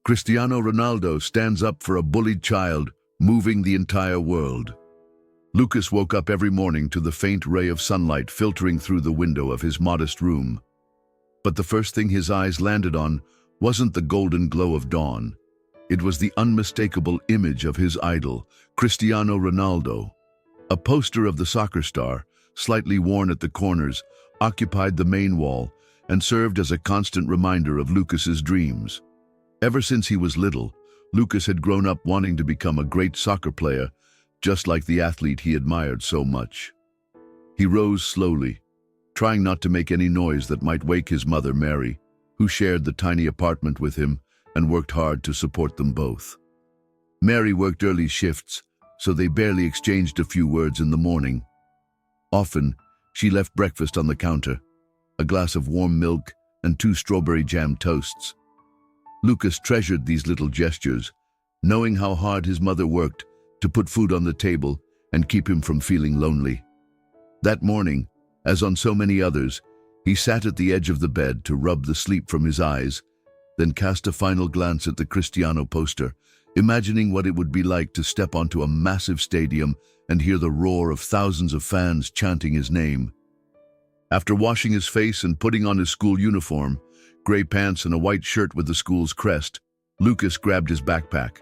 Cristiano Ronaldo stands up for a bullied child, moving the entire world. Lucas woke up every morning to the faint ray of sunlight filtering through the window of his modest room. But the first thing his eyes landed on wasn't the golden glow of dawn. It was the unmistakable image of his idol, Cristiano Ronaldo. A poster of the soccer star, slightly worn at the corners, occupied the main wall and served as a constant reminder of Lucas's dreams. Ever since he was little, Lucas had grown up wanting to become a great soccer player, just like the athlete he admired so much. He rose slowly, trying not to make any noise that might wake his mother, Mary, who shared the tiny apartment with him and worked hard to support them both. Mary worked early shifts, so they barely exchanged a few words in the morning. Often, she left breakfast on the counter, a glass of warm milk and 2 strawberry jam toasts. Lucas treasured these little gestures, knowing how hard his mother worked to put food on the table and keep him from feeling lonely. That morning, as on so many others, he sat at the edge of the bed to rub the sleep from his eyes, then cast a final glance at the Cristiano poster, imagining what it would be like to step onto a massive stadium and hear the roar of thousands of fans chanting his name. After washing his face and putting on his school uniform, gray pants and a white shirt with the school's crest, Lucas grabbed his backpack.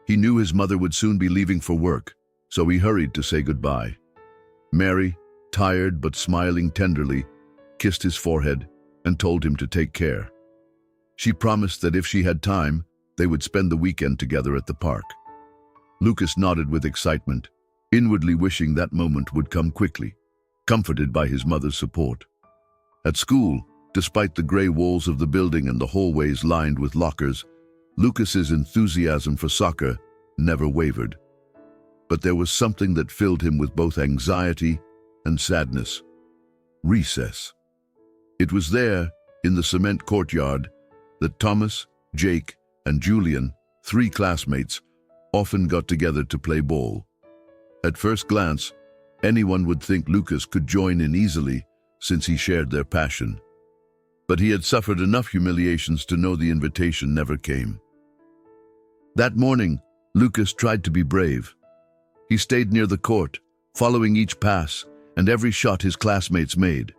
He knew his mother would soon be leaving for work, so he hurried to say goodbye. Mary, tired but smiling tenderly, kissed his forehead and told him to take care. She promised that if she had time, they would spend the weekend together at the park. Lucas nodded with excitement, inwardly wishing that moment would come quickly, comforted by his mother's support. At school, despite the gray walls of the building and the hallways lined with lockers, Lucas's enthusiasm for soccer never wavered. But there was something that filled him with both anxiety and sadness. Recess. It was there, in the cement courtyard, that Thomas, Jake, and Julian, 3 classmates, often got together to play ball. At first glance, anyone would think Lucas could join in easily since he shared their passion. But he had suffered enough humiliations to know the invitation never came. That morning, Lucas tried to be brave. He stayed near the court, following each pass and every shot his classmates made.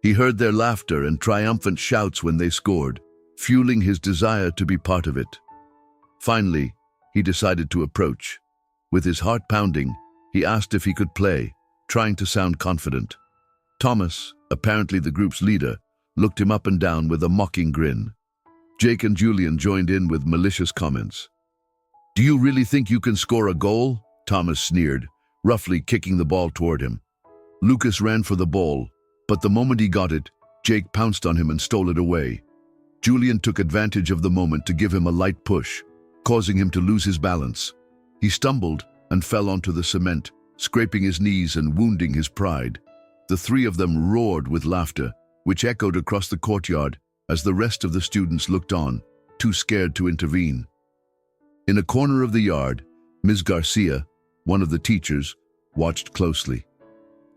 He heard their laughter and triumphant shouts when they scored, fueling his desire to be part of it. Finally, he decided to approach. With his heart pounding, he asked if he could play, trying to sound confident. Thomas, apparently the group's leader, looked him up and down with a mocking grin. Jake and Julian joined in with malicious comments. "Do you really think you can score a goal?" Thomas sneered, roughly kicking the ball toward him. Lucas ran for the ball, but the moment he got it, Jake pounced on him and stole it away. Julian took advantage of the moment to give him a light push, causing him to lose his balance. He stumbled and fell onto the cement, scraping his knees and wounding his pride. The 3 of them roared with laughter, which echoed across the courtyard as the rest of the students looked on, too scared to intervene. In a corner of the yard, Ms. Garcia, one of the teachers, watched closely.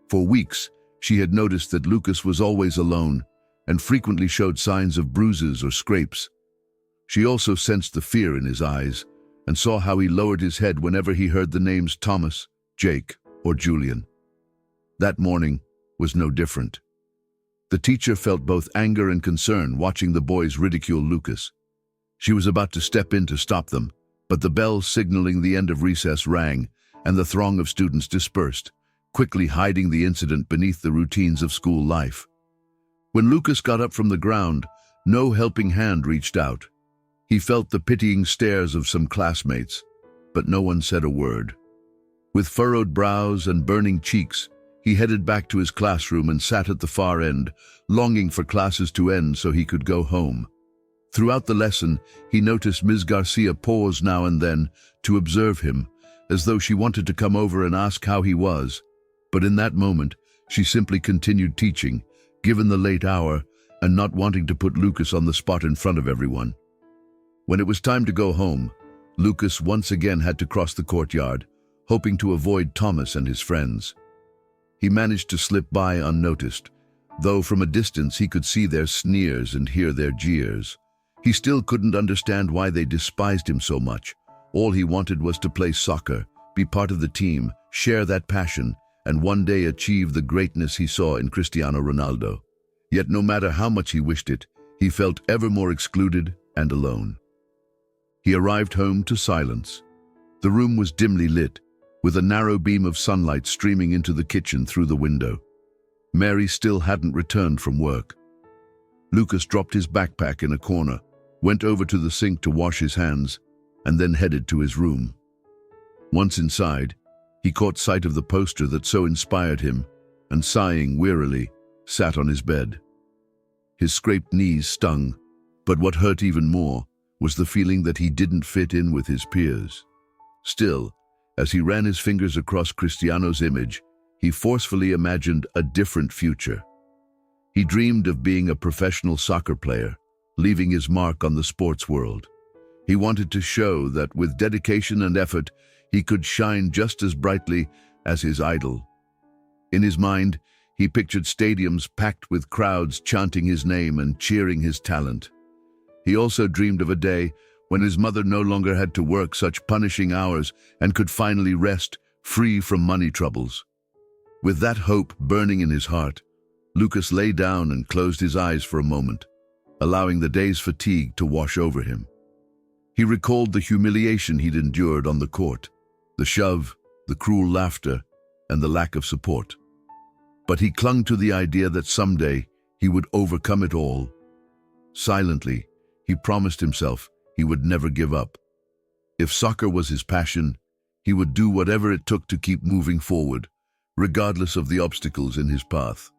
For weeks, she had noticed that Lucas was always alone and frequently showed signs of bruises or scrapes. She also sensed the fear in his eyes and saw how he lowered his head whenever he heard the names Thomas, Jake, or Julian. That morning was no different. The teacher felt both anger and concern watching the boys ridicule Lucas. She was about to step in to stop them, but the bell signaling the end of recess rang, and the throng of students dispersed, quickly hiding the incident beneath the routines of school life. When Lucas got up from the ground, no helping hand reached out. He felt the pitying stares of some classmates, but no one said a word. With furrowed brows and burning cheeks, he headed back to his classroom and sat at the far end, longing for classes to end so he could go home. Throughout the lesson, he noticed Ms. Garcia pause now and then to observe him, as though she wanted to come over and ask how he was. But in that moment, she simply continued teaching, given the late hour, and not wanting to put Lucas on the spot in front of everyone. When it was time to go home, Lucas once again had to cross the courtyard, hoping to avoid Thomas and his friends. He managed to slip by unnoticed, though from a distance he could see their sneers and hear their jeers. He still couldn't understand why they despised him so much. All he wanted was to play soccer, be part of the team, share that passion, and one day achieve the greatness he saw in Cristiano Ronaldo. Yet no matter how much he wished it, he felt ever more excluded and alone. He arrived home to silence. The room was dimly lit, with a narrow beam of sunlight streaming into the kitchen through the window. Mary still hadn't returned from work. Lucas dropped his backpack in a corner, went over to the sink to wash his hands, and then headed to his room. Once inside, he caught sight of the poster that so inspired him, and sighing wearily, sat on his bed. His scraped knees stung, but what hurt even more was the feeling that he didn't fit in with his peers. Still, as he ran his fingers across Cristiano's image, he forcefully imagined a different future. He dreamed of being a professional soccer player, leaving his mark on the sports world. He wanted to show that with dedication and effort, he could shine just as brightly as his idol. In his mind, he pictured stadiums packed with crowds chanting his name and cheering his talent. He also dreamed of a day when his mother no longer had to work such punishing hours and could finally rest, free from money troubles. With that hope burning in his heart, Lucas lay down and closed his eyes for a moment, allowing the day's fatigue to wash over him. He recalled the humiliation he'd endured on the court, the shove, the cruel laughter, and the lack of support. But he clung to the idea that someday he would overcome it all. Silently, he promised himself he would never give up. If soccer was his passion, he would do whatever it took to keep moving forward, regardless of the obstacles in his path.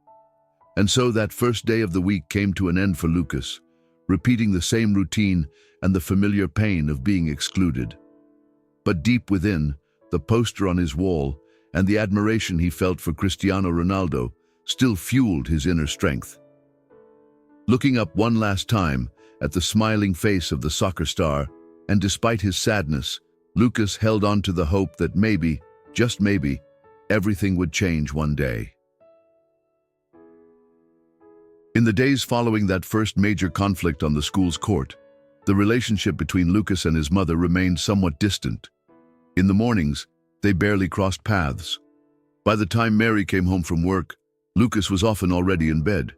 And so that first day of the week came to an end for Lucas, repeating the same routine and the familiar pain of being excluded. But deep within, the poster on his wall and the admiration he felt for Cristiano Ronaldo still fueled his inner strength. Looking up one last time at the smiling face of the soccer star, and despite his sadness, Lucas held on to the hope that maybe, just maybe, everything would change one day. In the days following that first major conflict on the school's court, the relationship between Lucas and his mother remained somewhat distant. In the mornings, they barely crossed paths. By the time Mary came home from work, Lucas was often already in bed.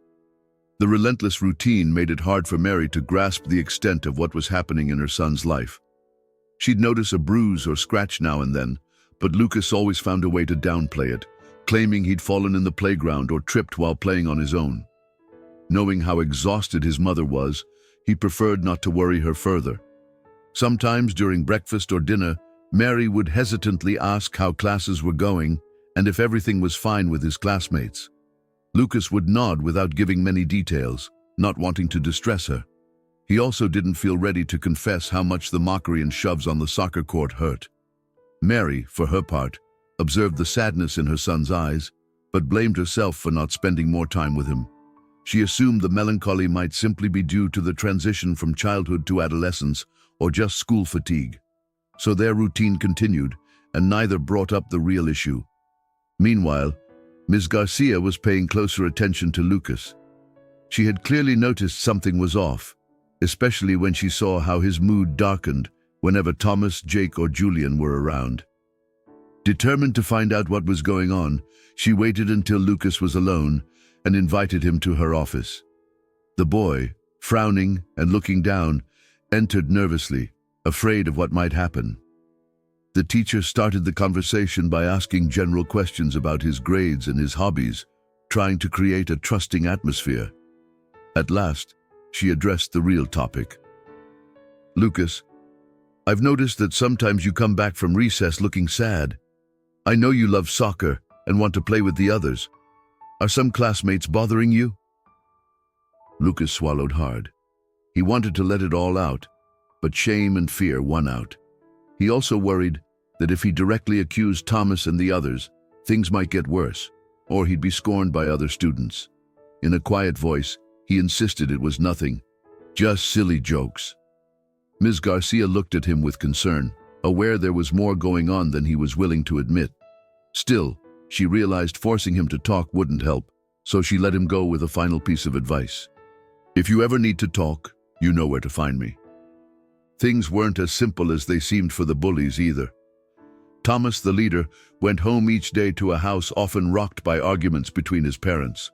The relentless routine made it hard for Mary to grasp the extent of what was happening in her son's life. She'd notice a bruise or scratch now and then, but Lucas always found a way to downplay it, claiming he'd fallen in the playground or tripped while playing on his own. Knowing how exhausted his mother was, he preferred not to worry her further. Sometimes during breakfast or dinner, Mary would hesitantly ask how classes were going and if everything was fine with his classmates. Lucas would nod without giving many details, not wanting to distress her. He also didn't feel ready to confess how much the mockery and shoves on the soccer court hurt. Mary, for her part, observed the sadness in her son's eyes, but blamed herself for not spending more time with him. She assumed the melancholy might simply be due to the transition from childhood to adolescence or just school fatigue. So their routine continued, and neither brought up the real issue. Meanwhile, Ms. Garcia was paying closer attention to Lucas. She had clearly noticed something was off, especially when she saw how his mood darkened whenever Thomas, Jake, or Julian were around. Determined to find out what was going on, she waited until Lucas was alone and invited him to her office. The boy, frowning and looking down, entered nervously, afraid of what might happen. The teacher started the conversation by asking general questions about his grades and his hobbies, trying to create a trusting atmosphere. At last, she addressed the real topic. "Lucas, I've noticed that sometimes you come back from recess looking sad. I know you love soccer and want to play with the others. Are some classmates bothering you?" Lucas swallowed hard. He wanted to let it all out, but shame and fear won out. He also worried that if he directly accused Thomas and the others, things might get worse, or he'd be scorned by other students. In a quiet voice, he insisted it was nothing, just silly jokes. Ms. Garcia looked at him with concern, aware there was more going on than he was willing to admit. Still, she realized forcing him to talk wouldn't help, so she let him go with a final piece of advice. "If you ever need to talk, You know where to find me." Things weren't as simple as they seemed for the bullies either. Thomas, the leader, went home each day to a house often rocked by arguments between his parents.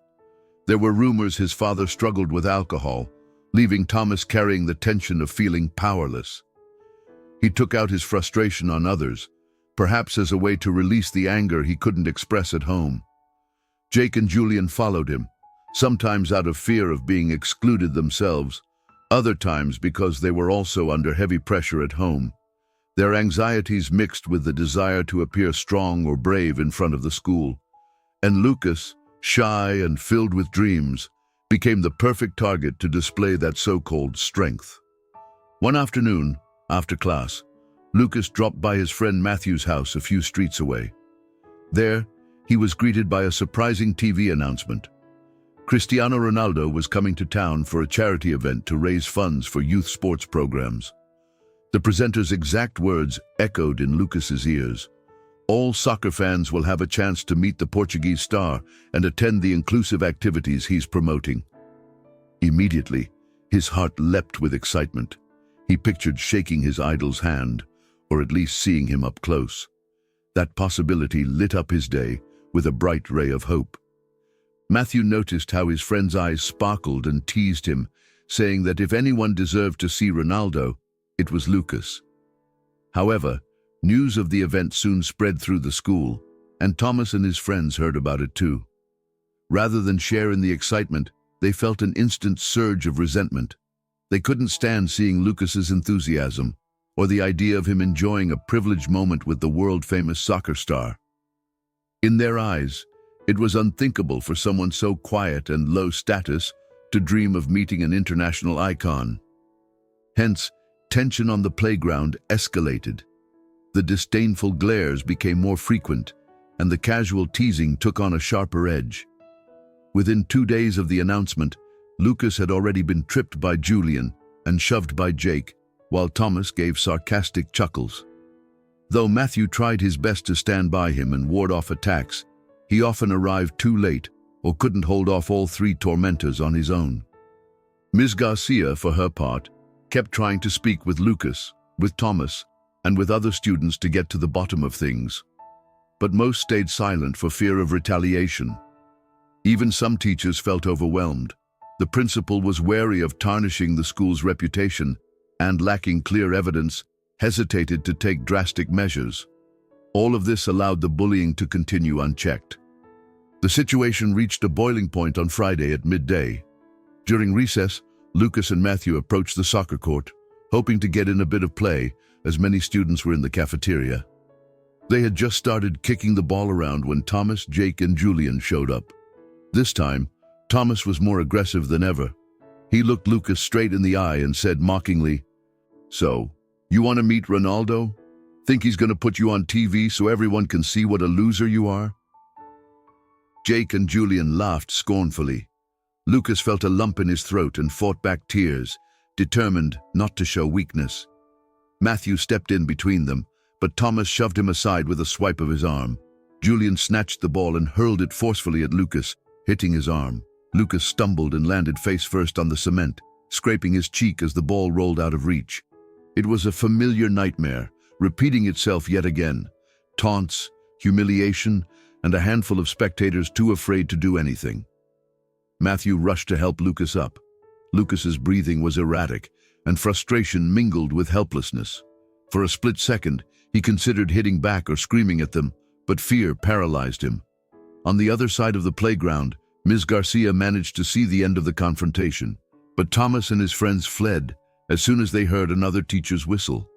There were rumors his father struggled with alcohol, leaving Thomas carrying the tension of feeling powerless. He took out his frustration on others, perhaps as a way to release the anger he couldn't express at home. Jake and Julian followed him, sometimes out of fear of being excluded themselves, other times because they were also under heavy pressure at home. Their anxieties mixed with the desire to appear strong or brave in front of the school. And Lucas, shy and filled with dreams, became the perfect target to display that so-called strength. One afternoon, after class, Lucas dropped by his friend Matthew's house a few streets away. There, he was greeted by a surprising TV announcement. Cristiano Ronaldo was coming to town for a charity event to raise funds for youth sports programs. The presenter's exact words echoed in Lucas's ears. "All soccer fans will have a chance to meet the Portuguese star and attend the inclusive activities he's promoting." Immediately, his heart leapt with excitement. He pictured shaking his idol's hand, or at least seeing him up close. That possibility lit up his day with a bright ray of hope. Matthew noticed how his friend's eyes sparkled and teased him, saying that if anyone deserved to see Ronaldo, it was Lucas. However, news of the event soon spread through the school, and Thomas and his friends heard about it too. Rather than share in the excitement, they felt an instant surge of resentment. They couldn't stand seeing Lucas's enthusiasm, or the idea of him enjoying a privileged moment with the world-famous soccer star. In their eyes, it was unthinkable for someone so quiet and low status to dream of meeting an international icon. Hence, tension on the playground escalated. The disdainful glares became more frequent, and the casual teasing took on a sharper edge. Within 2 days of the announcement, Lucas had already been tripped by Julian and shoved by Jake, while Thomas gave sarcastic chuckles. Though Matthew tried his best to stand by him and ward off attacks, he often arrived too late or couldn't hold off all three tormentors on his own. Ms. Garcia, for her part, kept trying to speak with Lucas, with Thomas, and with other students to get to the bottom of things. But most stayed silent for fear of retaliation. Even some teachers felt overwhelmed. The principal was wary of tarnishing the school's reputation and, lacking clear evidence, hesitated to take drastic measures. All of this allowed the bullying to continue unchecked. The situation reached a boiling point on Friday at midday. During recess, Lucas and Matthew approached the soccer court, hoping to get in a bit of play, as many students were in the cafeteria. They had just started kicking the ball around when Thomas, Jake, and Julian showed up. This time, Thomas was more aggressive than ever. He looked Lucas straight in the eye and said mockingly, "So, you want to meet Ronaldo? Think he's going to put you on TV so everyone can see what a loser you are?" Jake and Julian laughed scornfully. Lucas felt a lump in his throat and fought back tears, determined not to show weakness. Matthew stepped in between them, but Thomas shoved him aside with a swipe of his arm. Julian snatched the ball and hurled it forcefully at Lucas, hitting his arm. Lucas stumbled and landed face first on the cement, scraping his cheek as the ball rolled out of reach. It was a familiar nightmare, repeating itself yet again. Taunts, humiliation, and a handful of spectators too afraid to do anything. Matthew rushed to help Lucas up. Lucas's breathing was erratic, and frustration mingled with helplessness. For a split second, he considered hitting back or screaming at them, but fear paralyzed him. On the other side of the playground, Ms. Garcia managed to see the end of the confrontation, but Thomas and his friends fled as soon as they heard another teacher's whistle.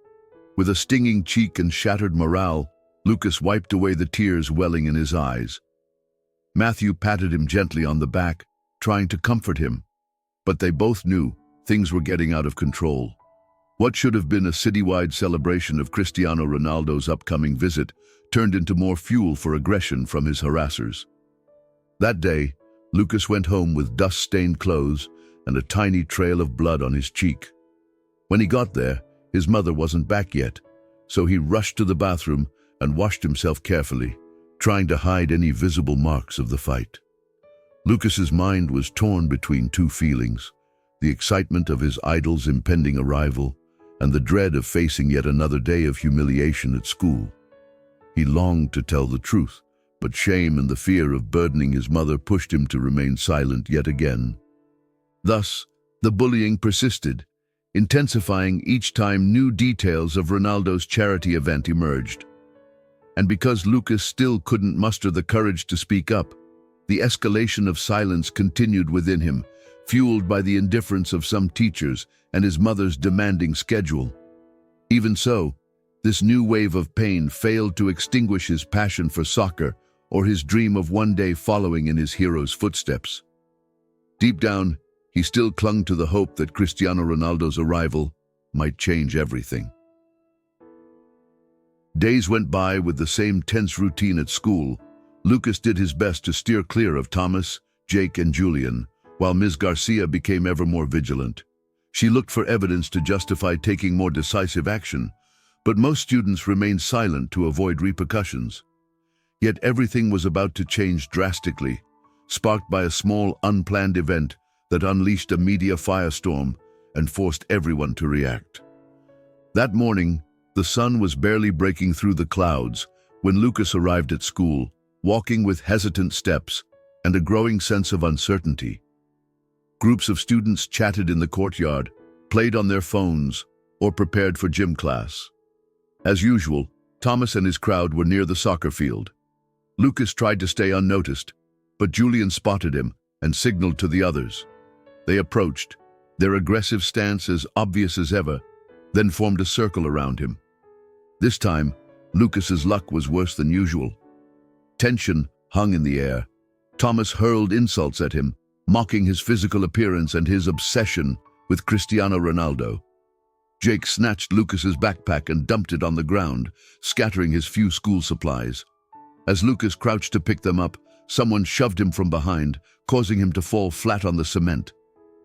With a stinging cheek and shattered morale, Lucas wiped away the tears welling in his eyes. Matthew patted him gently on the back, trying to comfort him, but they both knew things were getting out of control. What should have been a citywide celebration of Cristiano Ronaldo's upcoming visit turned into more fuel for aggression from his harassers. That day, Lucas went home with dust-stained clothes and a tiny trail of blood on his cheek. When he got there, his mother wasn't back yet, so he rushed to the bathroom and washed himself carefully, trying to hide any visible marks of the fight. Lucas's mind was torn between two feelings: the excitement of his idol's impending arrival, and the dread of facing yet another day of humiliation at school. He longed to tell the truth, but shame and the fear of burdening his mother pushed him to remain silent yet again. Thus, the bullying persisted, intensifying each time new details of Ronaldo's charity event emerged. And because Lucas still couldn't muster the courage to speak up, the escalation of silence continued within him, fueled by the indifference of some teachers and his mother's demanding schedule. Even so, this new wave of pain failed to extinguish his passion for soccer or his dream of one day following in his hero's footsteps. Deep down, he still clung to the hope that Cristiano Ronaldo's arrival might change everything. Days went by with the same tense routine at school. Lucas did his best to steer clear of Thomas, Jake, and Julian, while Ms. Garcia became ever more vigilant. She looked for evidence to justify taking more decisive action, but most students remained silent to avoid repercussions. Yet everything was about to change drastically, sparked by a small, unplanned event that unleashed a media firestorm and forced everyone to react. That morning, the sun was barely breaking through the clouds when Lucas arrived at school, walking with hesitant steps and a growing sense of uncertainty. Groups of students chatted in the courtyard, played on their phones, or prepared for gym class. As usual, Thomas and his crowd were near the soccer field. Lucas tried to stay unnoticed, but Julian spotted him and signaled to the others. They approached, their aggressive stance as obvious as ever, then formed a circle around him. This time, Lucas's luck was worse than usual. Tension hung in the air. Thomas hurled insults at him, mocking his physical appearance and his obsession with Cristiano Ronaldo. Jake snatched Lucas's backpack and dumped it on the ground, scattering his few school supplies. As Lucas crouched to pick them up, someone shoved him from behind, causing him to fall flat on the cement.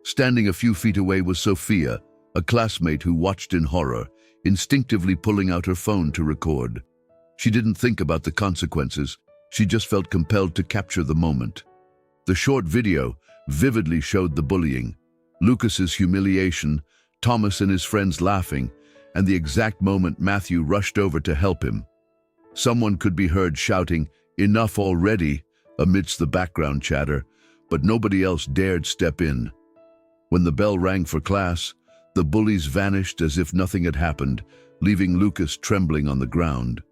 Standing a few feet away was Sophia, a classmate who watched in horror, instinctively pulling out her phone to record. She didn't think about the consequences. She just felt compelled to capture the moment. The short video vividly showed the bullying, Lucas's humiliation, Thomas and his friends laughing, and the exact moment Matthew rushed over to help him. Someone could be heard shouting, "Enough already," amidst the background chatter, but nobody else dared step in. When the bell rang for class, the bullies vanished as if nothing had happened, leaving Lucas trembling on the ground.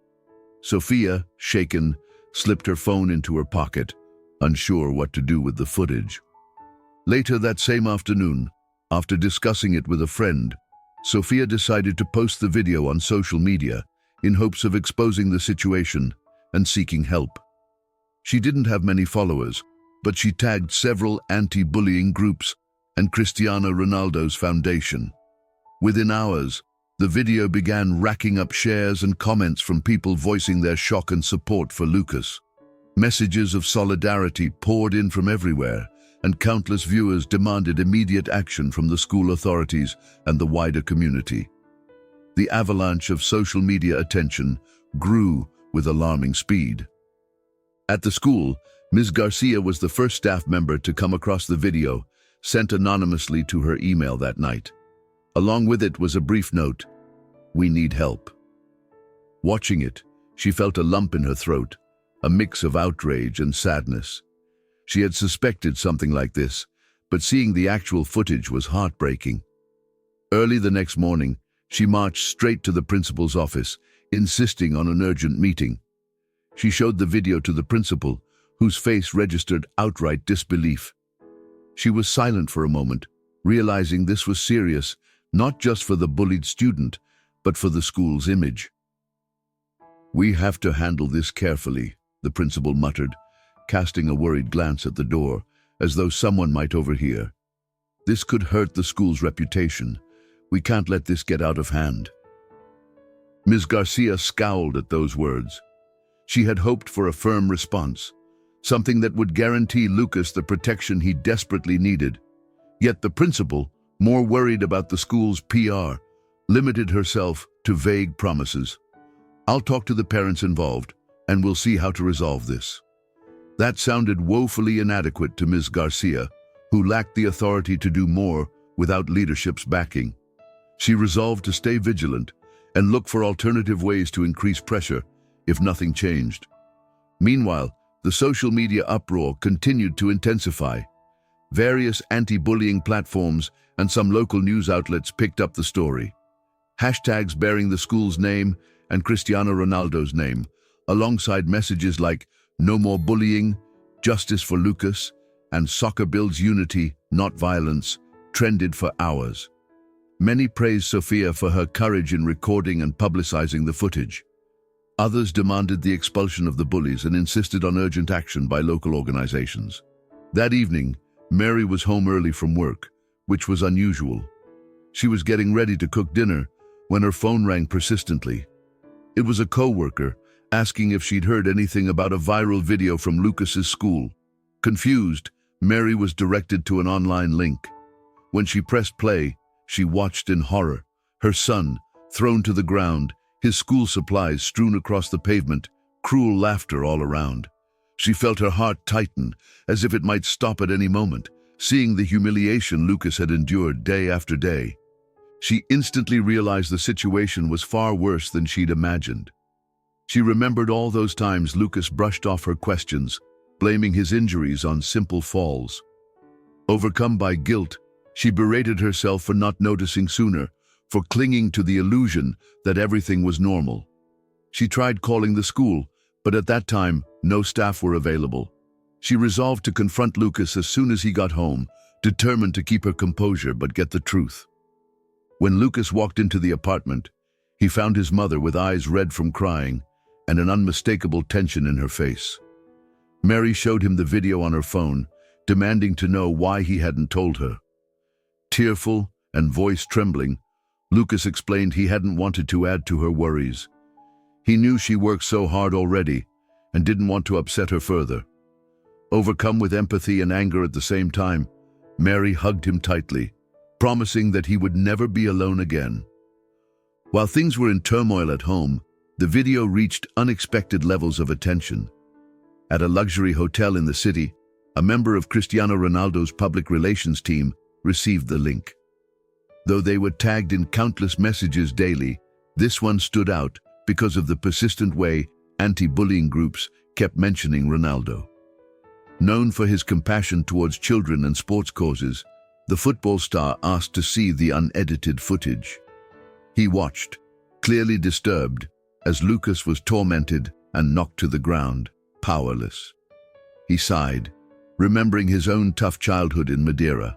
Sophia, shaken, slipped her phone into her pocket, unsure what to do with the footage. Later that same afternoon, after discussing it with a friend, Sophia decided to post the video on social media in hopes of exposing the situation and seeking help. She didn't have many followers, but she tagged several anti-bullying groups and Cristiano Ronaldo's foundation. Within hours, the video began racking up shares and comments from people voicing their shock and support for Lucas. Messages of solidarity poured in from everywhere, and countless viewers demanded immediate action from the school authorities and the wider community. The avalanche of social media attention grew with alarming speed. At the school, Ms. Garcia was the first staff member to come across the video, sent anonymously to her email that night. Along with it was a brief note, "We need help." Watching it, she felt a lump in her throat, a mix of outrage and sadness. She had suspected something like this, but seeing the actual footage was heartbreaking. Early the next morning, she marched straight to the principal's office, insisting on an urgent meeting. She showed the video to the principal, whose face registered outright disbelief. She was silent for a moment, realizing this was serious, not just for the bullied student, but for the school's image. "We have to handle this carefully," the principal muttered, casting a worried glance at the door, as though someone might overhear. "This could hurt the school's reputation. We can't let this get out of hand." Ms. Garcia scowled at those words. She had hoped for a firm response, something that would guarantee Lucas the protection he desperately needed. Yet the principal, more worried about the school's PR, limited herself to vague promises. "I'll talk to the parents involved, and we'll see how to resolve this." That sounded woefully inadequate to Ms. Garcia, who lacked the authority to do more without leadership's backing. She resolved to stay vigilant and look for alternative ways to increase pressure if nothing changed. Meanwhile, the social media uproar continued to intensify. Various anti-bullying platforms and some local news outlets picked up the story. Hashtags bearing the school's name and Cristiano Ronaldo's name, alongside messages like "No more bullying," "Justice for Lucas," and "Soccer builds unity, not violence," trended for hours. Many praised Sofia for her courage in recording and publicizing the footage. Others demanded the expulsion of the bullies and insisted on urgent action by local organizations. That evening, Mary was home early from work, which was unusual. She was getting ready to cook dinner when her phone rang persistently. It was a co-worker asking if she'd heard anything about a viral video from Lucas's school. Confused, Mary was directed to an online link. When she pressed play, she watched in horror. Her son, thrown to the ground, his school supplies strewn across the pavement, cruel laughter all around. She felt her heart tighten, as if it might stop at any moment, seeing the humiliation Lucas had endured day after day. She instantly realized the situation was far worse than she'd imagined. She remembered all those times Lucas brushed off her questions, blaming his injuries on simple falls. Overcome by guilt, she berated herself for not noticing sooner, for clinging to the illusion that everything was normal. She tried calling the school, but at that time, no staff were available. She resolved to confront Lucas as soon as he got home, determined to keep her composure but get the truth. When Lucas walked into the apartment, he found his mother with eyes red from crying and an unmistakable tension in her face. Mary showed him the video on her phone, demanding to know why he hadn't told her. Tearful and voice trembling, Lucas explained he hadn't wanted to add to her worries. He knew she worked so hard already and didn't want to upset her further. Overcome with empathy and anger at the same time, Mary hugged him tightly, promising that he would never be alone again. While things were in turmoil at home, the video reached unexpected levels of attention. At a luxury hotel in the city, a member of Cristiano Ronaldo's public relations team received the link. Though they were tagged in countless messages daily, this one stood out because of the persistent way anti-bullying groups kept mentioning Ronaldo. Known for his compassion towards children and sports causes, the football star asked to see the unedited footage. He watched, clearly disturbed, as Lucas was tormented and knocked to the ground, powerless. He sighed, remembering his own tough childhood in Madeira.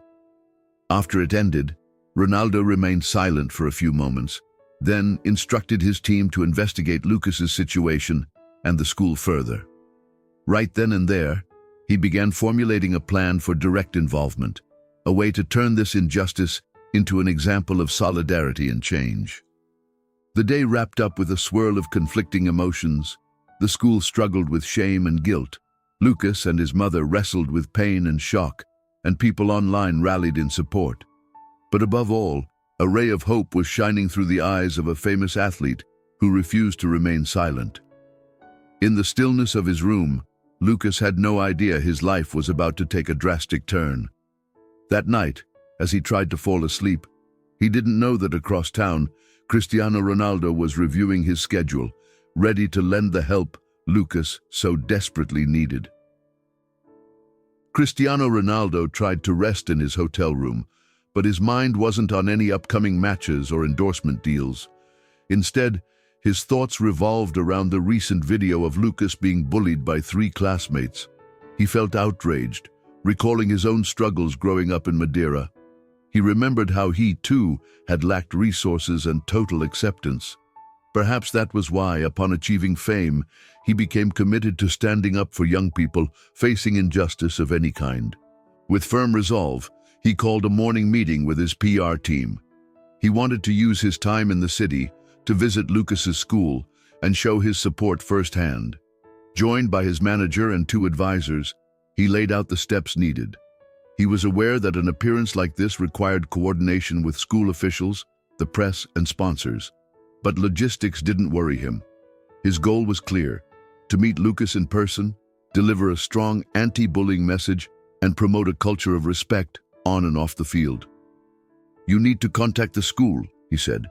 After it ended, Ronaldo remained silent for a few moments, then instructed his team to investigate Lucas's situation and the school further. Right then and there, he began formulating a plan for direct involvement, a way to turn this injustice into an example of solidarity and change. The day wrapped up with a swirl of conflicting emotions. The school struggled with shame and guilt. Lucas and his mother wrestled with pain and shock, and people online rallied in support. But above all, a ray of hope was shining through the eyes of a famous athlete who refused to remain silent. In the stillness of his room, Lucas had no idea his life was about to take a drastic turn. That night, as he tried to fall asleep, he didn't know that across town, Cristiano Ronaldo was reviewing his schedule, ready to lend the help Lucas so desperately needed. Cristiano Ronaldo tried to rest in his hotel room, but his mind wasn't on any upcoming matches or endorsement deals. Instead, his thoughts revolved around the recent video of Lucas being bullied by 3 classmates. He felt outraged, recalling his own struggles growing up in Madeira. He remembered how he, too, had lacked resources and total acceptance. Perhaps that was why, upon achieving fame, he became committed to standing up for young people facing injustice of any kind. With firm resolve, he called a morning meeting with his PR team. He wanted to use his time in the city to visit Lucas's school and show his support firsthand. Joined by his manager and 2 advisors, he laid out the steps needed. He was aware that an appearance like this required coordination with school officials, the press, and sponsors. But logistics didn't worry him. His goal was clear: to meet Lucas in person, deliver a strong anti-bullying message, and promote a culture of respect on and off the field. "You need to contact the school," he said.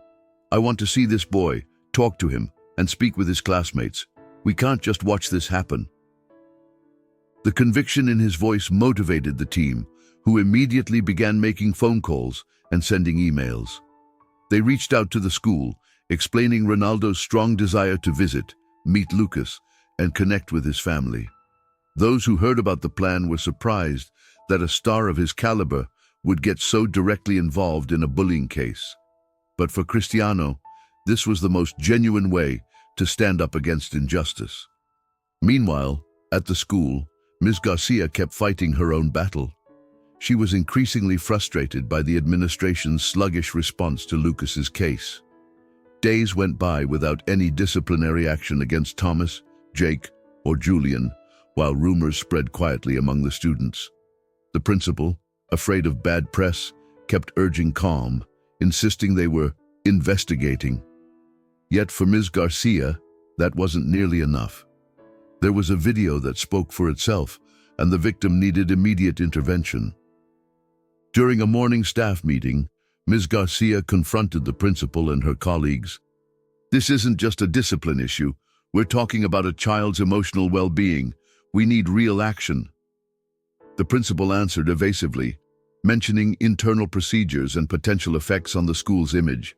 "I want to see this boy, talk to him, and speak with his classmates. We can't just watch this happen." The conviction in his voice motivated the team, who immediately began making phone calls and sending emails. They reached out to the school, explaining Ronaldo's strong desire to visit, meet Lucas, and connect with his family. Those who heard about the plan were surprised that a star of his caliber would get so directly involved in a bullying case. But for Cristiano, this was the most genuine way to stand up against injustice. Meanwhile, at the school, Ms. Garcia kept fighting her own battle. She was increasingly frustrated by the administration's sluggish response to Lucas's case. Days went by without any disciplinary action against Thomas, Jake, or Julian, while rumors spread quietly among the students. The principal, afraid of bad press, kept urging calm, insisting they were investigating. Yet for Ms. Garcia, that wasn't nearly enough. There was a video that spoke for itself, and the victim needed immediate intervention. During a morning staff meeting, Ms. Garcia confronted the principal and her colleagues. "This isn't just a discipline issue. We're talking about a child's emotional well-being. We need real action." The principal answered evasively, mentioning internal procedures and potential effects on the school's image.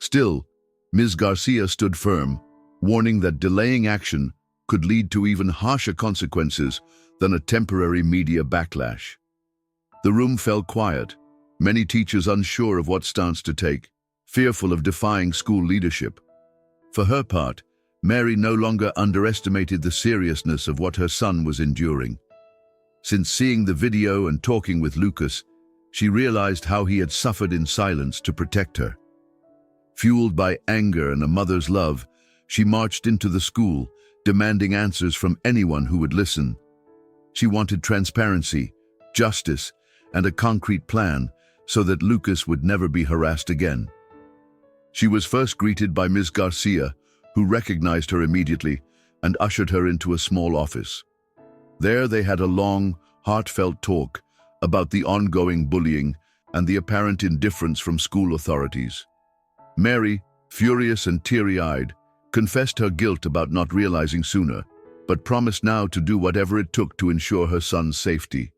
Still, Ms. Garcia stood firm, warning that delaying action could lead to even harsher consequences than a temporary media backlash. The room fell quiet, many teachers unsure of what stance to take, fearful of defying school leadership. For her part, Mary no longer underestimated the seriousness of what her son was enduring. Since seeing the video and talking with Lucas, she realized how he had suffered in silence to protect her. Fueled by anger and a mother's love, she marched into the school, demanding answers from anyone who would listen. She wanted transparency, justice, and a concrete plan so that Lucas would never be harassed again. She was first greeted by Ms. Garcia, who recognized her immediately and ushered her into a small office. There they had a long, heartfelt talk about the ongoing bullying and the apparent indifference from school authorities. Mary, furious and teary-eyed, confessed her guilt about not realizing sooner, but promised now to do whatever it took to ensure her son's safety.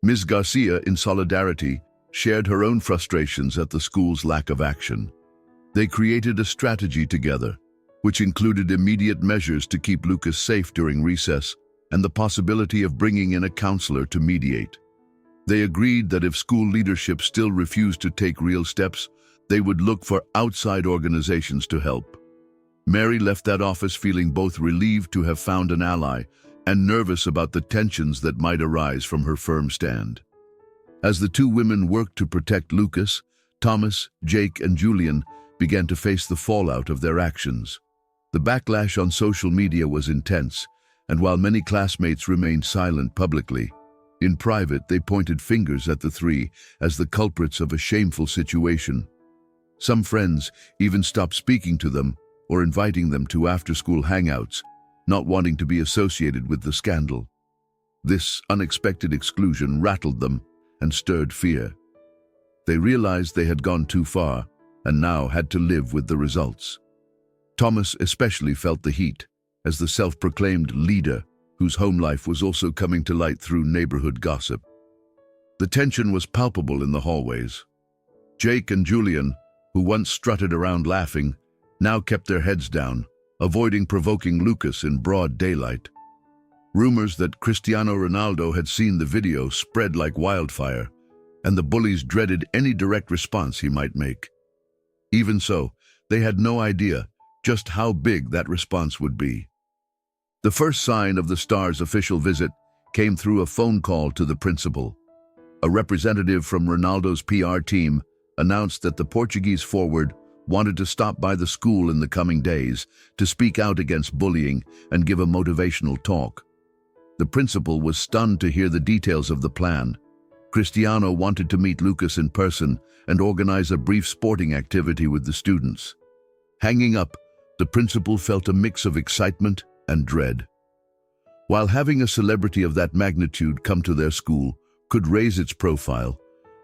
Ms. Garcia, in solidarity, shared her own frustrations at the school's lack of action. They created a strategy together, which included immediate measures to keep Lucas safe during recess and the possibility of bringing in a counselor to mediate. They agreed that if school leadership still refused to take real steps, they would look for outside organizations to help. Mary left that office feeling both relieved to have found an ally and nervous about the tensions that might arise from her firm stand. As the two women worked to protect Lucas, Thomas, Jake, and Julian began to face the fallout of their actions. The backlash on social media was intense, and while many classmates remained silent publicly, in private they pointed fingers at the three as the culprits of a shameful situation. Some friends even stopped speaking to them or inviting them to after-school hangouts, not wanting to be associated with the scandal. This unexpected exclusion rattled them and stirred fear. They realized they had gone too far and now had to live with the results. Thomas especially felt the heat as the self-proclaimed leader whose home life was also coming to light through neighborhood gossip. The tension was palpable in the hallways. Jake and Julian, who once strutted around laughing, now kept their heads down, avoiding provoking Lucas in broad daylight. Rumors that Cristiano Ronaldo had seen the video spread like wildfire, and the bullies dreaded any direct response he might make. Even so, they had no idea just how big that response would be. The first sign of the star's official visit came through a phone call to the principal. A representative from Ronaldo's PR team announced that the Portuguese forward wanted to stop by the school in the coming days to speak out against bullying and give a motivational talk. The principal was stunned to hear the details of the plan. Cristiano wanted to meet Lucas in person and organize a brief sporting activity with the students. Hanging up, the principal felt a mix of excitement and dread. While having a celebrity of that magnitude come to their school could raise its profile,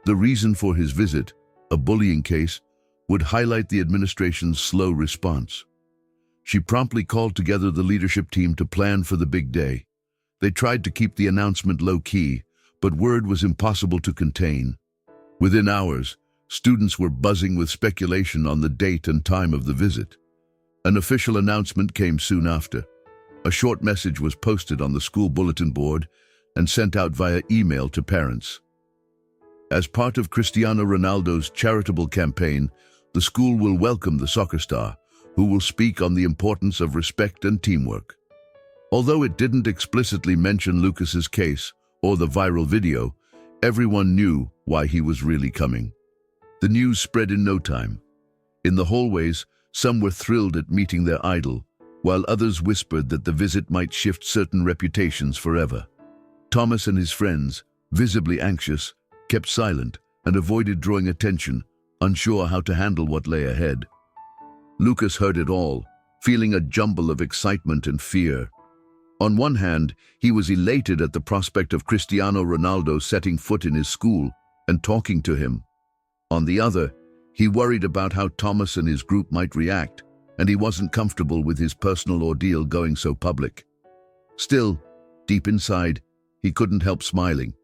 the reason for his visit, a bullying case, would highlight the administration's slow response. She promptly called together the leadership team to plan for the big day. They tried to keep the announcement low-key, but word was impossible to contain. Within hours, students were buzzing with speculation on the date and time of the visit. An official announcement came soon after. A short message was posted on the school bulletin board and sent out via email to parents. As part of Cristiano Ronaldo's charitable campaign, the school will welcome the soccer star, who will speak on the importance of respect and teamwork. Although it didn't explicitly mention Lucas's case or the viral video, everyone knew why he was really coming. The news spread in no time. In the hallways, some were thrilled at meeting their idol, while others whispered that the visit might shift certain reputations forever. Thomas and his friends, visibly anxious, kept silent and avoided drawing attention, unsure how to handle what lay ahead. Lucas heard it all, feeling a jumble of excitement and fear. On one hand, he was elated at the prospect of Cristiano Ronaldo setting foot in his school and talking to him. On the other, he worried about how Thomas and his group might react, and he wasn't comfortable with his personal ordeal going so public. Still, deep inside, he couldn't help smiling,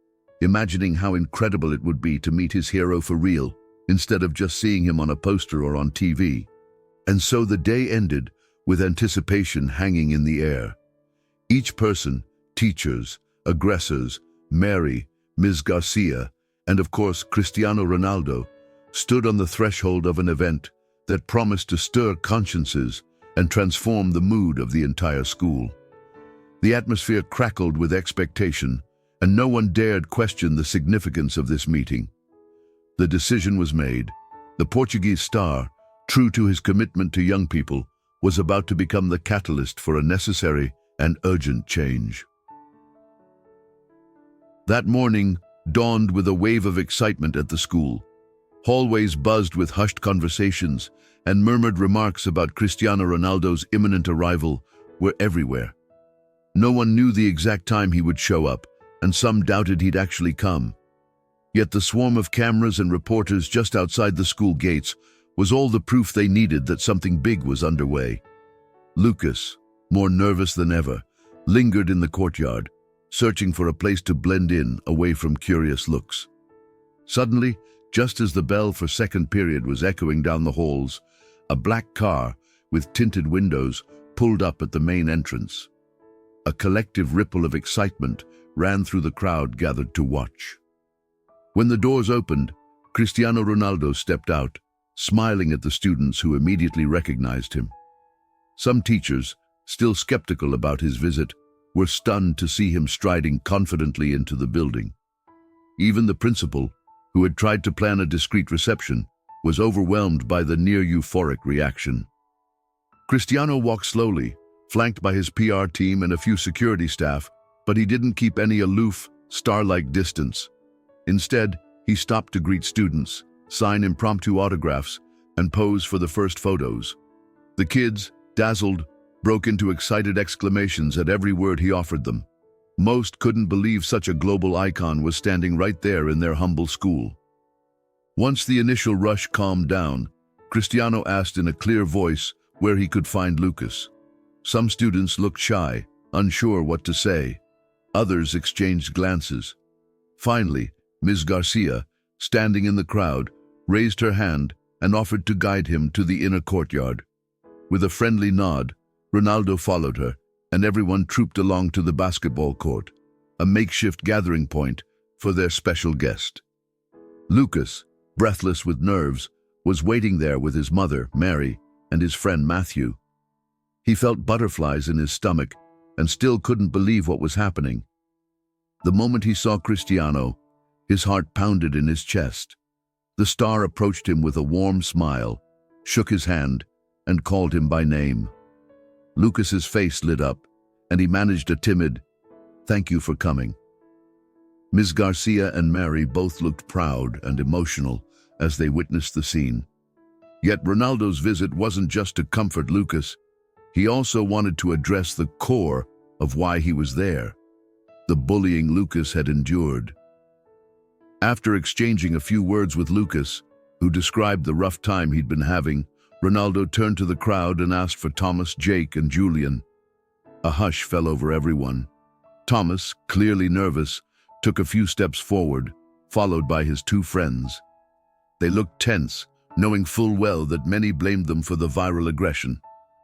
imagining how incredible it would be to meet his hero for real, instead of just seeing him on a poster or on TV. And so the day ended, with anticipation hanging in the air. Each person, teachers, aggressors, Mary, Ms. Garcia, and of course Cristiano Ronaldo, stood on the threshold of an event that promised to stir consciences and transform the mood of the entire school. The atmosphere crackled with expectation, and no one dared question the significance of this meeting. The decision was made. The Portuguese star, true to his commitment to young people, was about to become the catalyst for a necessary and urgent change. That morning dawned with a wave of excitement at the school. Hallways buzzed with hushed conversations, and murmured remarks about Cristiano Ronaldo's imminent arrival were everywhere. No one knew the exact time he would show up, and some doubted he'd actually come. Yet the swarm of cameras and reporters just outside the school gates was all the proof they needed that something big was underway. Lucas, more nervous than ever, lingered in the courtyard, searching for a place to blend in away from curious looks. Suddenly, just as the bell for second period was echoing down the halls, a black car with tinted windows pulled up at the main entrance. A collective ripple of excitement ran through the crowd gathered to watch. When the doors opened, Cristiano Ronaldo stepped out, smiling at the students who immediately recognized him. Some teachers, still skeptical about his visit, were stunned to see him striding confidently into the building. Even the principal, who had tried to plan a discreet reception, was overwhelmed by the near-euphoric reaction. Cristiano walked slowly, flanked by his PR team and a few security staff, but he didn't keep any aloof, star-like distance. Instead, he stopped to greet students, sign impromptu autographs, and pose for the first photos. The kids, dazzled, broke into excited exclamations at every word he offered them. Most couldn't believe such a global icon was standing right there in their humble school. Once the initial rush calmed down, Cristiano asked in a clear voice where he could find Lucas. Some students looked shy, unsure what to say. Others exchanged glances. Finally, Ms. Garcia, standing in the crowd, raised her hand and offered to guide him to the inner courtyard. With a friendly nod, Ronaldo followed her, and everyone trooped along to the basketball court, a makeshift gathering point for their special guest. Lucas, breathless with nerves, was waiting there with his mother, Mary, and his friend Matthew. He felt butterflies in his stomach and still couldn't believe what was happening. The moment he saw Cristiano, his heart pounded in his chest. The star approached him with a warm smile, shook his hand, and called him by name. Lucas's face lit up, and he managed a timid, "Thank you for coming." Ms. Garcia and Mary both looked proud and emotional as they witnessed the scene. Yet Ronaldo's visit wasn't just to comfort Lucas. He also wanted to address the core of why he was there, the bullying Lucas had endured. After exchanging a few words with Lucas, who described the rough time he'd been having, Ronaldo turned to the crowd and asked for Thomas, Jake, and Julian. A hush fell over everyone. Thomas, clearly nervous, took a few steps forward, followed by his two friends. They looked tense, knowing full well that many blamed them for the viral aggression.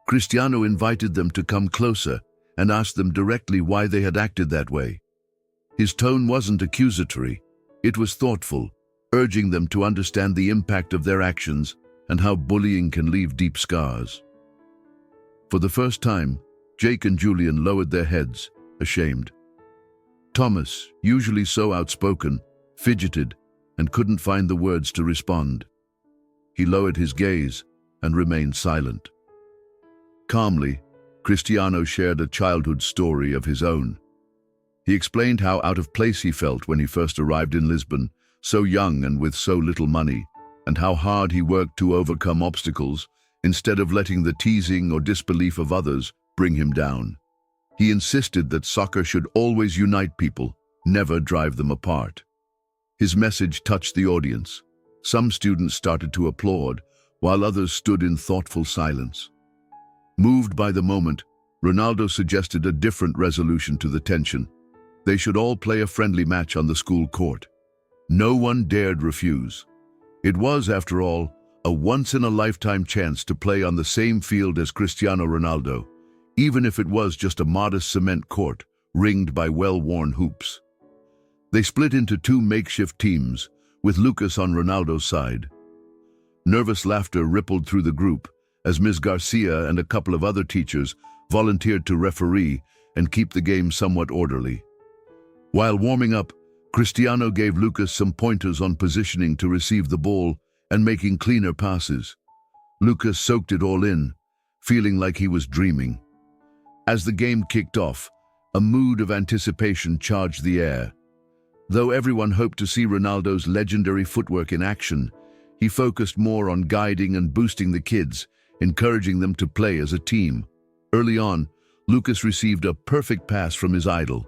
Cristiano invited them to come closer and asked them directly why they had acted that way. His tone wasn't accusatory, it was thoughtful, urging them to understand the impact of their actions and how bullying can leave deep scars. For the first time, Jake and Julian lowered their heads, ashamed. Thomas, usually so outspoken, fidgeted and couldn't find the words to respond. He lowered his gaze and remained silent. Calmly, Cristiano shared a childhood story of his own. He explained how out of place he felt when he first arrived in Lisbon, so young and with so little money, and how hard he worked to overcome obstacles instead of letting the teasing or disbelief of others bring him down. He insisted that soccer should always unite people, never drive them apart. His message touched the audience. Some students started to applaud, while others stood in thoughtful silence. Moved by the moment, Ronaldo suggested a different resolution to the tension. They should all play a friendly match on the school court. No one dared refuse. It was, after all, a once-in-a-lifetime chance to play on the same field as Cristiano Ronaldo, even if it was just a modest cement court, ringed by well-worn hoops. They split into two makeshift teams, with Lucas on Ronaldo's side. Nervous laughter rippled through the group as Ms. Garcia and a couple of other teachers volunteered to referee and keep the game somewhat orderly. While warming up, Cristiano gave Lucas some pointers on positioning to receive the ball and making cleaner passes. Lucas soaked it all in, feeling like he was dreaming. As the game kicked off, a mood of anticipation charged the air. Though everyone hoped to see Ronaldo's legendary footwork in action, he focused more on guiding and boosting the kids, encouraging them to play as a team. Early on, Lucas received a perfect pass from his idol.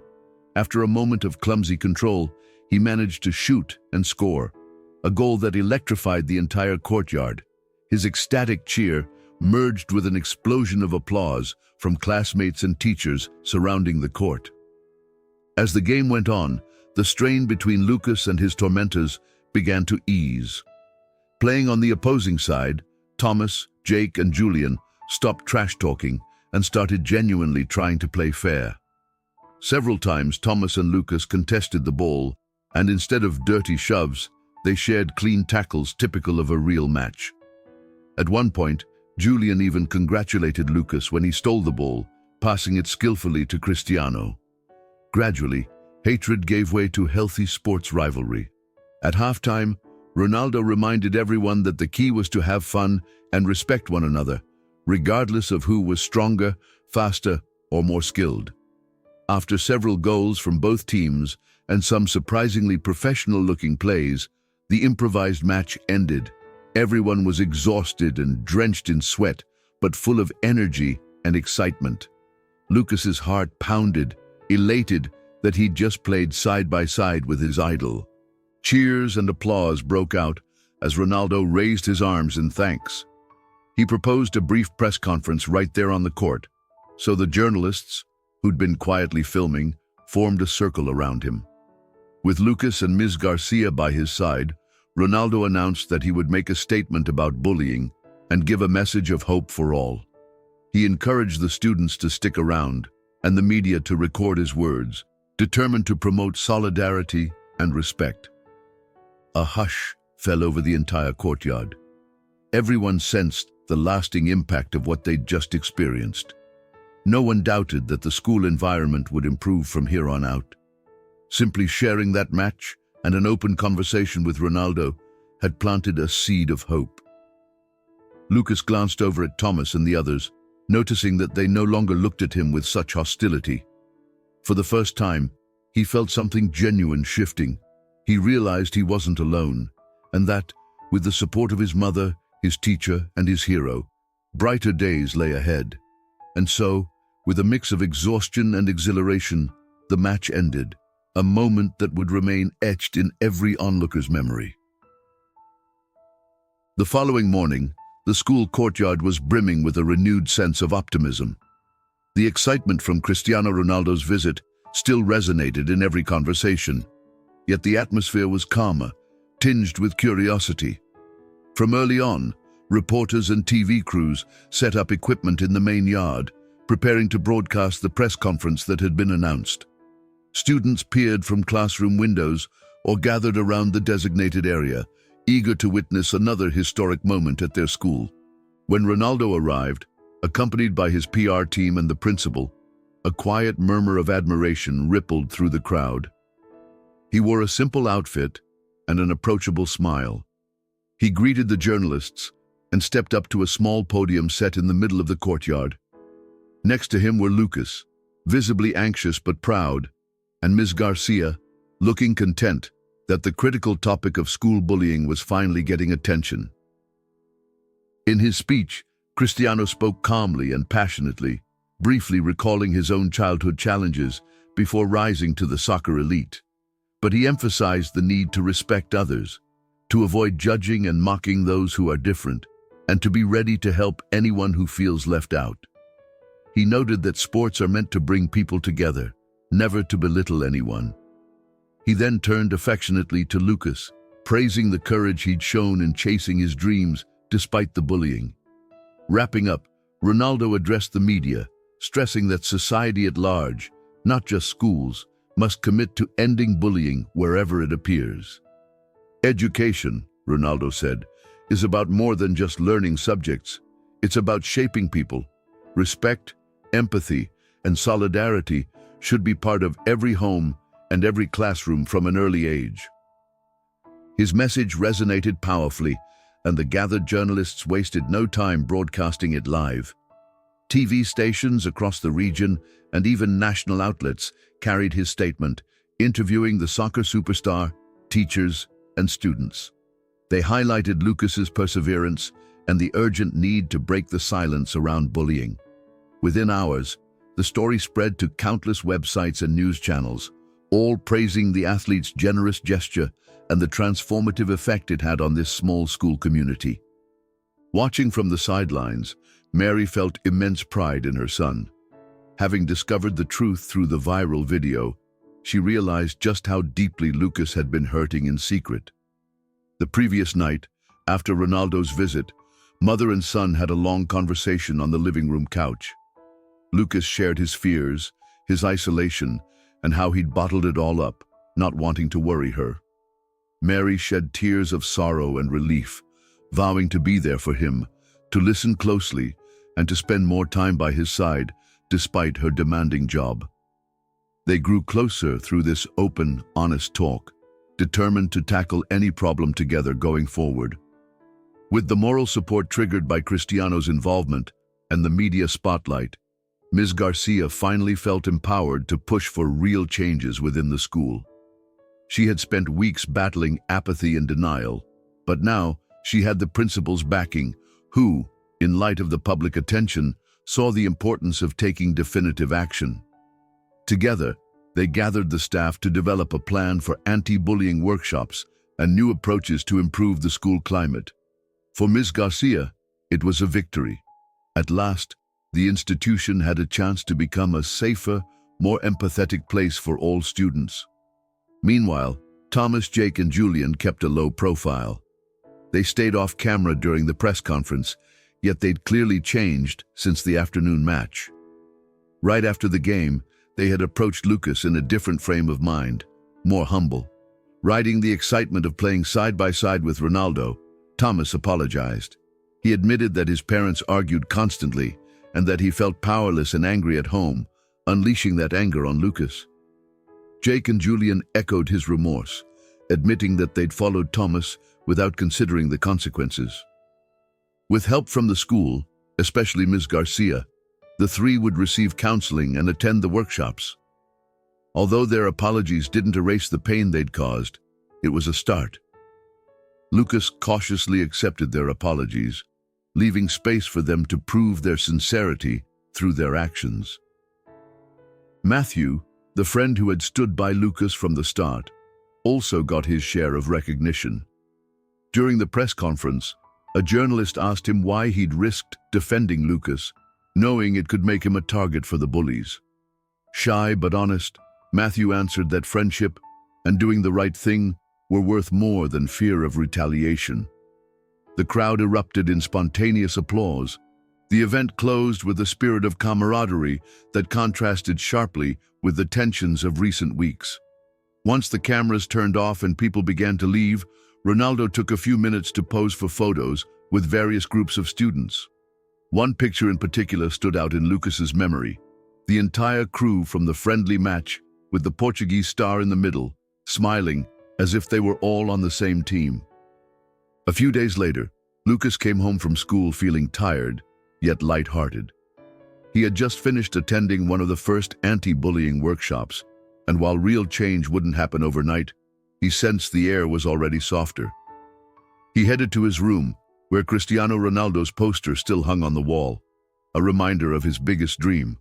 After a moment of clumsy control, he managed to shoot and score, a goal that electrified the entire courtyard. His ecstatic cheer merged with an explosion of applause from classmates and teachers surrounding the court. As the game went on, the strain between Lucas and his tormentors began to ease. Playing on the opposing side, Thomas, Jake, and Julian stopped trash-talking and started genuinely trying to play fair. Several times Thomas and Lucas contested the ball, and instead of dirty shoves, they shared clean tackles typical of a real match. At one point, Julian even congratulated Lucas when he stole the ball, passing it skillfully to Cristiano. Gradually, hatred gave way to healthy sports rivalry. At halftime, Ronaldo reminded everyone that the key was to have fun and respect one another, regardless of who was stronger, faster, or more skilled. After several goals from both teams and some surprisingly professional-looking plays, the improvised match ended. Everyone was exhausted and drenched in sweat, but full of energy and excitement. Lucas's heart pounded, elated that he'd just played side by side with his idol. Cheers and applause broke out as Ronaldo raised his arms in thanks. He proposed a brief press conference right there on the court, so the journalists, who'd been quietly filming, formed a circle around him. With Lucas and Ms. Garcia by his side, Ronaldo announced that he would make a statement about bullying and give a message of hope for all. He encouraged the students to stick around and the media to record his words, determined to promote solidarity and respect. A hush fell over the entire courtyard. Everyone sensed the lasting impact of what they'd just experienced. No one doubted that the school environment would improve from here on out. Simply sharing that match and an open conversation with Ronaldo had planted a seed of hope. Lucas glanced over at Thomas and the others, noticing that they no longer looked at him with such hostility. For the first time, he felt something genuine shifting. He realized he wasn't alone, and that, with the support of his mother, his teacher, and his hero, brighter days lay ahead. And so, with a mix of exhaustion and exhilaration, the match ended, a moment that would remain etched in every onlooker's memory. The following morning, the school courtyard was brimming with a renewed sense of optimism. The excitement from Cristiano Ronaldo's visit still resonated in every conversation, yet the atmosphere was calmer, tinged with curiosity. From early on, reporters and TV crews set up equipment in the main yard, preparing to broadcast the press conference that had been announced. Students peered from classroom windows or gathered around the designated area, eager to witness another historic moment at their school. When Ronaldo arrived, accompanied by his PR team and the principal, a quiet murmur of admiration rippled through the crowd. He wore a simple outfit and an approachable smile. He greeted the journalists and stepped up to a small podium set in the middle of the courtyard. Next to him were Lucas, visibly anxious but proud, and Ms. Garcia, looking content that the critical topic of school bullying was finally getting attention. In his speech, Cristiano spoke calmly and passionately, briefly recalling his own childhood challenges before rising to the soccer elite. But he emphasized the need to respect others, to avoid judging and mocking those who are different, and to be ready to help anyone who feels left out. He noted that sports are meant to bring people together, never to belittle anyone. He then turned affectionately to Lucas, praising the courage he'd shown in chasing his dreams despite the bullying. Wrapping up, Ronaldo addressed the media, stressing that society at large, not just schools, must commit to ending bullying wherever it appears. Education, Ronaldo said, is about more than just learning subjects. It's about shaping people. Respect, empathy, and solidarity should be part of every home and every classroom from an early age. His message resonated powerfully, and the gathered journalists wasted no time broadcasting it live. TV stations across the region and even national outlets carried his statement, interviewing the soccer superstar, teachers, and students. They highlighted Lucas's perseverance and the urgent need to break the silence around bullying. Within hours, the story spread to countless websites and news channels, all praising the athlete's generous gesture and the transformative effect it had on this small school community. Watching from the sidelines, Mary felt immense pride in her son. Having discovered the truth through the viral video, she realized just how deeply Lucas had been hurting in secret. The previous night, after Ronaldo's visit, mother and son had a long conversation on the living room couch. Lucas shared his fears, his isolation, and how he'd bottled it all up, not wanting to worry her. Mary shed tears of sorrow and relief, vowing to be there for him, to listen closely, and to spend more time by his side, despite her demanding job. They grew closer through this open, honest talk, determined to tackle any problem together going forward. With the moral support triggered by Cristiano's involvement and the media spotlight, Ms. Garcia finally felt empowered to push for real changes within the school. She had spent weeks battling apathy and denial, but now she had the principal's backing, who, in light of the public attention, saw the importance of taking definitive action. Together, they gathered the staff to develop a plan for anti-bullying workshops and new approaches to improve the school climate. For Ms. Garcia, it was a victory. At last, the institution had a chance to become a safer, more empathetic place for all students. Meanwhile, Thomas, Jake, and Julian kept a low profile. They stayed off camera during the press conference, yet they'd clearly changed since the afternoon match. Right after the game, they had approached Lucas in a different frame of mind, more humble. Riding the excitement of playing side by side with Ronaldo, Thomas apologized. He admitted that his parents argued constantly and that he felt powerless and angry at home, unleashing that anger on Lucas. Jake and Julian echoed his remorse, admitting that they'd followed Thomas without considering the consequences. With help from the school, especially Ms. Garcia, the three would receive counseling and attend the workshops. Although their apologies didn't erase the pain they'd caused, it was a start. Lucas cautiously accepted their apologies, leaving space for them to prove their sincerity through their actions. Matthew, the friend who had stood by Lucas from the start, also got his share of recognition. During the press conference, A journalist asked him why he'd risked defending Lucas, knowing it could make him a target for the bullies. Shy but honest, Matthew answered that friendship and doing the right thing were worth more than fear of retaliation. The crowd erupted in spontaneous applause. The event closed with a spirit of camaraderie that contrasted sharply with the tensions of recent weeks. Once the cameras turned off and people began to leave, Ronaldo took a few minutes to pose for photos with various groups of students. One picture in particular stood out in Lucas's memory. The entire crew from the friendly match, with the Portuguese star in the middle, smiling as if they were all on the same team. A few days later, Lucas came home from school feeling tired, yet light-hearted. He had just finished attending one of the first anti-bullying workshops, and while real change wouldn't happen overnight, he sensed the air was already softer. He headed to his room, where Cristiano Ronaldo's poster still hung on the wall, a reminder of his biggest dream.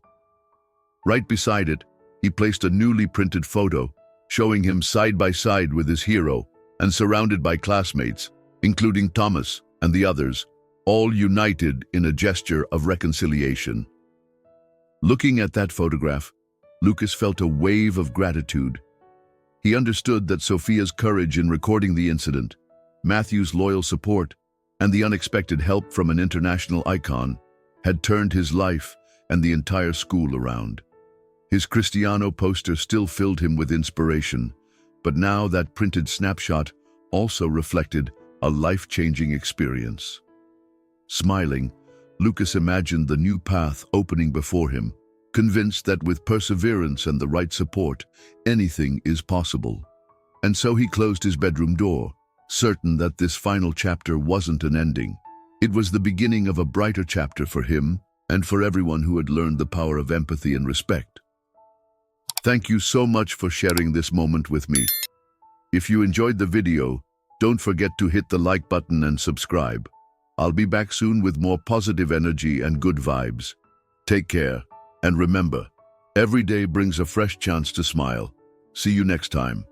Right beside it, he placed a newly printed photo, showing him side by side with his hero and surrounded by classmates, including Thomas and the others, all united in a gesture of reconciliation. Looking at that photograph, Lucas felt a wave of gratitude. He understood that Sophia's courage in recording the incident, Matthew's loyal support, and the unexpected help from an international icon had turned his life and the entire school around. His Cristiano poster still filled him with inspiration, but now that printed snapshot also reflected a life-changing experience. Smiling, Lucas imagined the new path opening before him, convinced that with perseverance and the right support, anything is possible. And so he closed his bedroom door, certain that this final chapter wasn't an ending. It was the beginning of a brighter chapter for him and for everyone who had learned the power of empathy and respect. Thank you so much for sharing this moment with me. If you enjoyed the video, don't forget to hit the like button and subscribe. I'll be back soon with more positive energy and good vibes. Take care, and remember, every day brings a fresh chance to smile. See you next time.